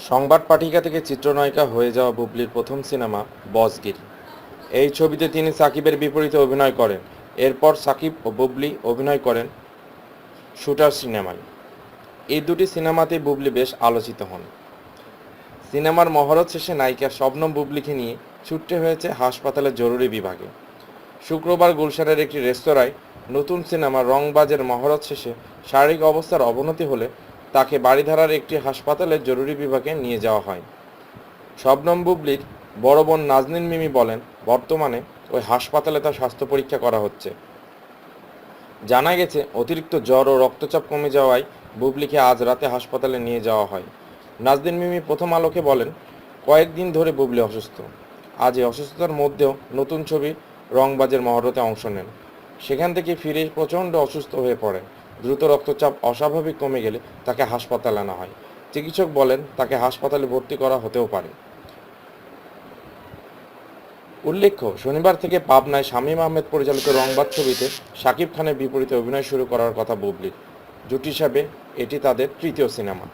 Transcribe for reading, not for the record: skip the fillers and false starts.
সংবাদ পাঠিকা থেকে চিত্রনায়িকা হয়ে যাওয়া বুবলির প্রথম সিনেমা বসগির। এই ছবিতে তিনি সাকিবের বিপরীতে অভিনয় করেন। এরপর সাকিব ও বুবলি অভিনয় করেন শুটার সিনেমায়। এই দুটি সিনেমাতেই বুবলি বেশ আলোচিত হন। সিনেমার মহরত শেষে নায়িকা শবনম বুবলিকে নিয়ে ছুটতে হয়েছে হাসপাতালের জরুরি বিভাগে। শুক্রবার গুলশানের একটি রেস্তোরাঁয় নতুন সিনেমা রংবাজের মহরত শেষে শারীরিক অবস্থার অবনতি হলে তাকে বারিধারার একটি হাসপাতালের জরুরি বিভাগে নিয়ে যাওয়া হয়। শবনম বুবলির বড় বোন নাজনীন মিমি বলেন, বর্তমানে ওই হাসপাতালে তার স্বাস্থ্য পরীক্ষা করা হচ্ছে। জানা গেছে, অতিরিক্ত জ্বর ও রক্তচাপ কমে যাওয়ায় বুবলিকে আজ রাতে হাসপাতালে নিয়ে যাওয়া হয়। নাজনীন মিমি প্রথম আলোকে বলেন, কয়েকদিন ধরে বুবলি অসুস্থ। আজ এই অসুস্থতার মধ্যেও নতুন ছবি রংবাজের মহরতে অংশ নেন। সেখান থেকে ফিরে প্রচণ্ড অসুস্থ হয়ে পড়েন। দ্রুত রক্তচাপ অস্বাভাবিক কমে গেলে তাকে হাসপাতালে আনা হয়। চিকিৎসক বলেন, তাকে হাসপাতালে ভর্তি করা হতেও পারে। উল্লেখ্য, শনিবার থেকে পাবনায় শামীম আহমেদ পরিচালিত রংবাজ ছবিতে শাকিব খানের বিপরীতে অভিনয় শুরু করার কথা বুবলির। জুটি হিসাবে এটি তাদের তৃতীয় সিনেমা।